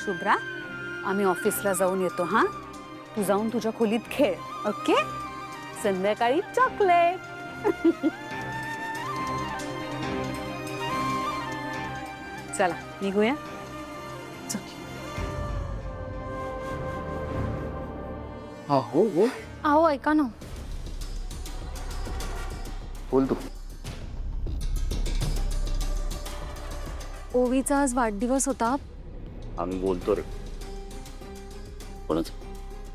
शुभ्रा, आम्ही ऑफिसला जाऊन येतो हा. तू जाऊन तुझ्या खोलीत खेळ. ओके, संध्याकाळी चॉकलेट. चला निघूया. हो हो अहो ऐका ना, बोल तू. ओवीचा आज वाढदिवस होता. आम्ही बोलतो रे. कोणाच?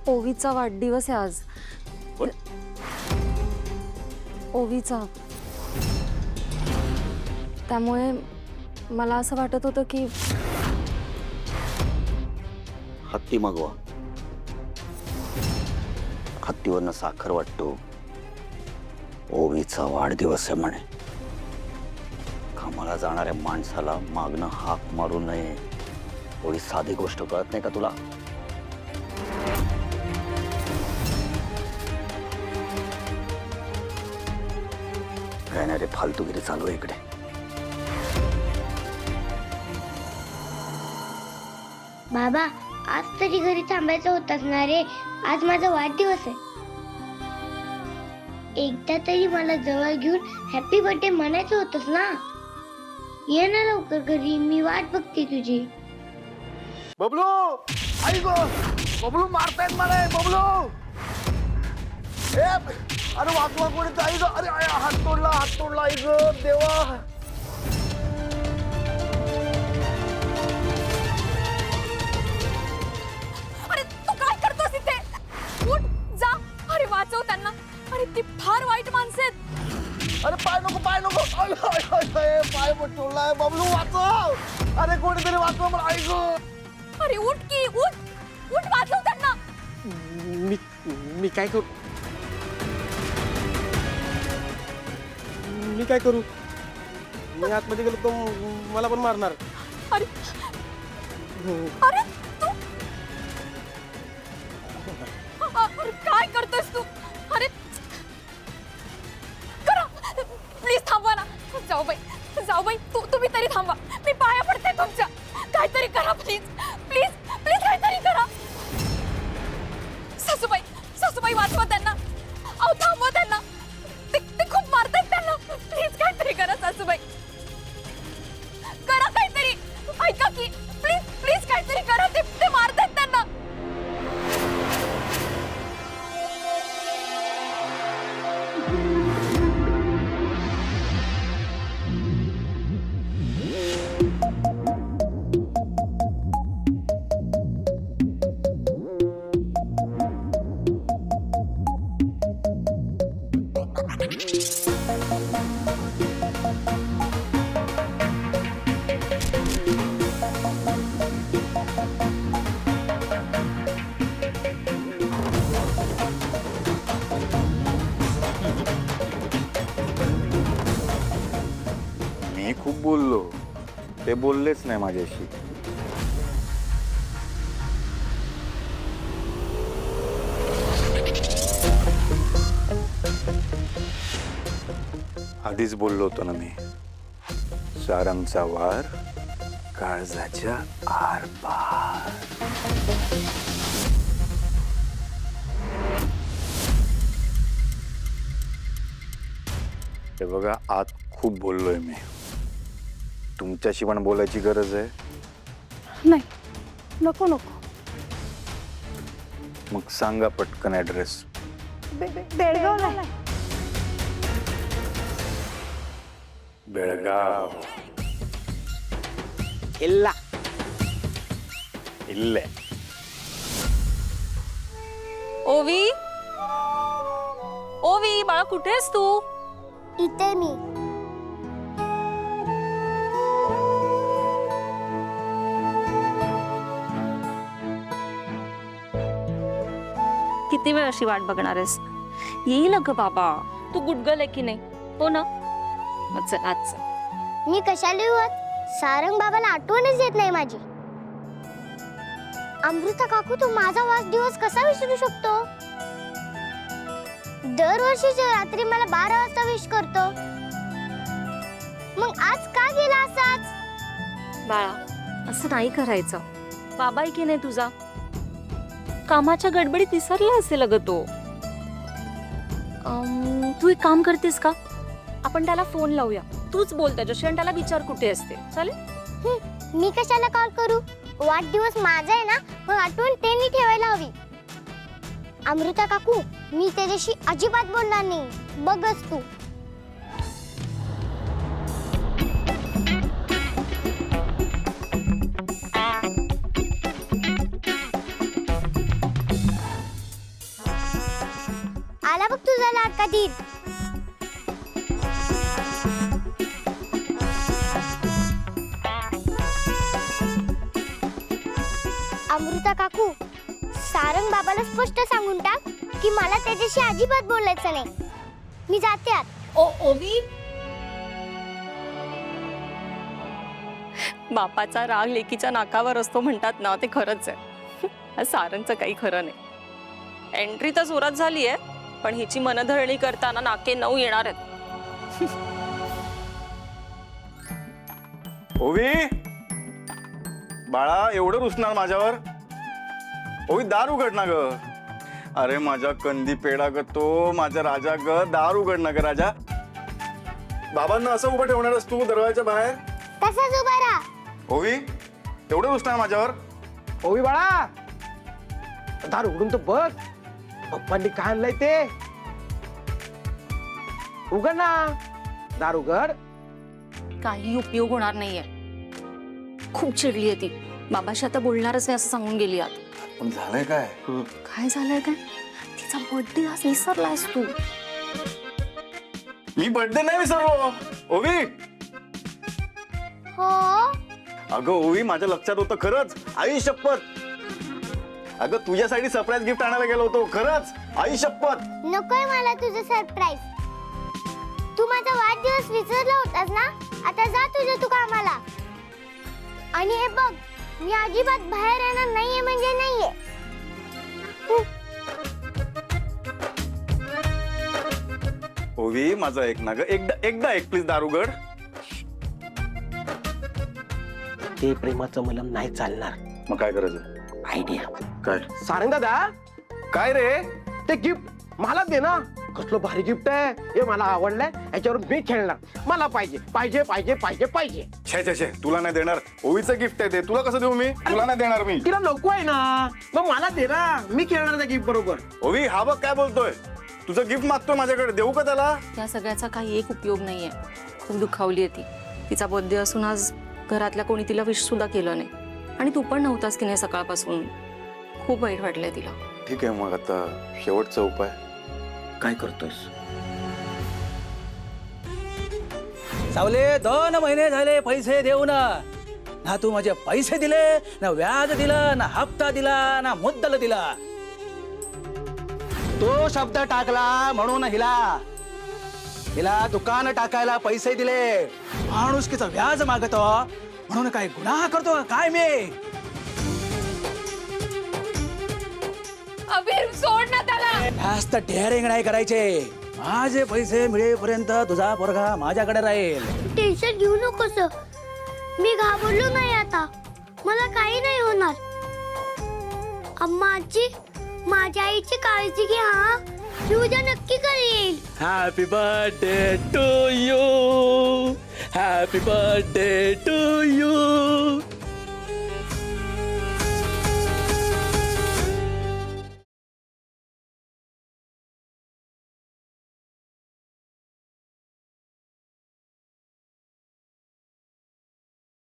ओवीचा वाढदिवस आहे आज. कोण? ओवीचा. त्यामुळे मला असं वाटत होतं की हत्ती मागवा. हत्तीवरनं साखर वाटतो. ओवीचा वाढदिवस आहे म्हणे. कामाला जाणाऱ्या माणसाला मागणं हाक मारू नये एवढी साधी गोष्ट कळत नाही का तुला? काय नाही रे, फालतूगिरी चालू आहे इकडे. बाबा, आज तरी घरी थांबायचं होतंच ना रे. आज माझा वाढदिवस आहे. एकदा तरी मला जवळ घेऊन हॅपी बर्थडे म्हणायचं होतंच ना. ये ना लवकर घरी, मी वाट बघते तुझी. बबलू, आई गो, बबलू मारतायत मला. बबलू, अरे वाचवा कोणी, आई गो. अरे हात तोडला आई गो देवा. अरे तू काय करतोस इथे? उठ, जा. अरे वाचव त्यांना. अरे ती फार वाईट माणसं आहेत. अरे पाय नको. पाय पण तोडलाय. बबलू वाचव. अरे कोणीतरी वाचव मला. आई गो. अरे उठ की, उठ वाचव त्यांना. मी काय करू? मी काय करू? मी आतमध्ये गेलो तर मला पण मारणार. अरे अरे तू अरे काय करतोस तू? अरे करा, प्लीज थांबवा ना. जाऊ बाई, तुम्ही तरी थांबा. मी पाया पडते तुमच्या. काहीतरी करा प्लीज. प्लीज काहीतरी करा. सासूबाई वाचवा त्यांना. अहो थांबवा त्यांना. ते खूप मारतात त्यांना. प्लीज काहीतरी करा सासूबाई. करा काहीतरी. ऐका की, प्लीज काहीतरी करा. ते मारतात त्यांना. मी खूप बोललो, ते बोललेच नाही माझ्याशी. आधीच बोललो होतो ना मी. सारंगचा वार काळजाच्या आरपार. हे बघा, आत खूप बोललोय मी. तुमच्याशी पण बोलायची गरज आहे. नाही, नको. मग सांगा पटकन ऍड्रेस. बेळगावला. बेळगाव. इल्ला. इल्ले. ओवी बाळा, कुठे आहेस तू? इथे मी. किती वेळ अशी वाट बघणार आहेस? येईल ग बाबा. तू गुडगल आहे की नाही? हो ना. चल आज चल. मी कशाला येऊ आज? सारंग बाबाला आठवणच येत नाही माझी. अमृता काकू, तू माझा वाढदिवस कसा विसरू शकतो? दरवर्षीच्या रात्री मला 12 वाजता विश करतो. मग आज का गेला असाच? बाळा, असं नाही करायचं. बाबा आहे की नाही तुझा, कामाच्या गडबडीत विसरला असेल अगं तो. तू एक काम करतेस का, आपण त्याला फोन लावूया, तूच बोल त्याच्याशी आणि त्याला विचार कुठे असते. चालेल? मी कशाला कॉल करू? वाढदिवस माझा आहे ना, मग आठवण त्यांनी ठेवायला हवी. अमृता काकू, मी त्याच्याशी अजिबात बोलणार नाही, बघच तू. आला बघ तुझा लाडका दीर. अमृता काकू, सारंग बाबाला स्पष्ट सांगून टाक की मला त्याच्याशी अजिबात बोलायचं नाही. मी जाते आत. ओवी, बापाचा राग लेकीच्या नाकावर असतो म्हणतात ना, ते खरंच आहे. सारंगचं काही खरं नाही. एंट्री तर जोरात झाली आहे, पण हिची मनधरणी करताना नाके 9 येणार आहेत. ओवी, बाळा एवढं रुसणार माझ्यावर? ओवी दार उघड ना ग. अरे माझा कंदी पेडा ग, तो माझा राजा ग, दार उघड ना ग राजा. बाबांना असं उभं ठेवणारस तू दरवाजाच्या बाहेर? तसाच उभा राहा. ओवी एवढं रुसणार माझ्यावर? ओवी बाळा, दार उघडून तर बघ, पप्पांनी काय आणलंय ते. उघड ना, दार उघड. काही उपयोग होणार नाहीये. खूप चिडली आहे ती. बाबाशी आता बोलणारच नाही असं सांगून गेली आत. पण झालंय काय? काय झालंय काय? तिचा बर्थडे आज विसरलायस तू. मी बर्थडे नाही विसरलो ओवी. हो, अगं ओवी, माझ्या लक्षात होतं खरंच, आई शपथ. अगं तुझ्यासाठी सरप्राईज गिफ्ट आणायला गेलो होतो, खरंच आई शपथ. नकोय मला तुझं सरप्राईज. तू माझा वाढदिवस विसरला होतास ना, आता जा तुझ्या तू कामाला. आणि हे बघ, मी अजिबात बाहेर येणार नाहीये म्हणजे नाहीये. ओवी माझं ऐक ना ग, एकदा एक प्लीज दार उघड. ते प्रेमाचं मलम नाही चालणार. मग काय करायचं? आयडिया. काय? सारंग दादा, काय रे? ते गिफ्ट मला दे ना. कसलं भारी गिफ्ट आहे हे, मला आवडलंय. याच्यावर मी खेळणार. मला पाहिजे पाहिजे पाहिजे पाहिजे पाहिजे. छे छे छे, तुला नाही देणार. ओवीचं गिफ्ट आहे ते, तुला कसं देऊ मी? तुला नाही देणार मी. तिला नको आहे ना, मग मला दे ना, मी खेळणार त्या गिफ्ट बरोबर. ओवी हा बघ काय बोलतोय. तुझं गिफ्ट मागतोय माझ्याकडे, देऊ का त्याला? या सगळ्याचा काही एक उपयोग नाहीये. खूप दुखावली आहे ती. तिचा बर्थडे असून आज घरातल्या कोणी तिला विश सुद्धा केलं नाही. आणि तू पण नव्हतास की नाही सकाळपासून. खूप वाईट वाटलंय तिला. ठीक आहे, मग आता शेवटचा उपाय काय करतोयस? सावले 2 महिने झाले पैसे देऊ ना तू माझे पैसे दिले, ना व्याज दिलं, ना हप्ता दिला, ना मुद्दल दिला. तो शब्द टाकला म्हणून हिला दुकान टाकायला पैसे दिले. माणुसकीचं व्याज मागतो म्हणून काय गुन्हा करतो काय मी? अबीर सोड ना त्याला. जास्त डेअरिंग नाही करायचे. माझे पैसे मिळेपर्यंत तुझा पोरगा माझ्याकडे राहील. टेन्शन घेऊ नकोस, मी घाबरलो नाही आता. मला काही नाही होणार. अम्माची, माझ्या आईची काळजी घे. हा, मी उद्या नक्की करेल. Happy birthday to you, happy birthday to you,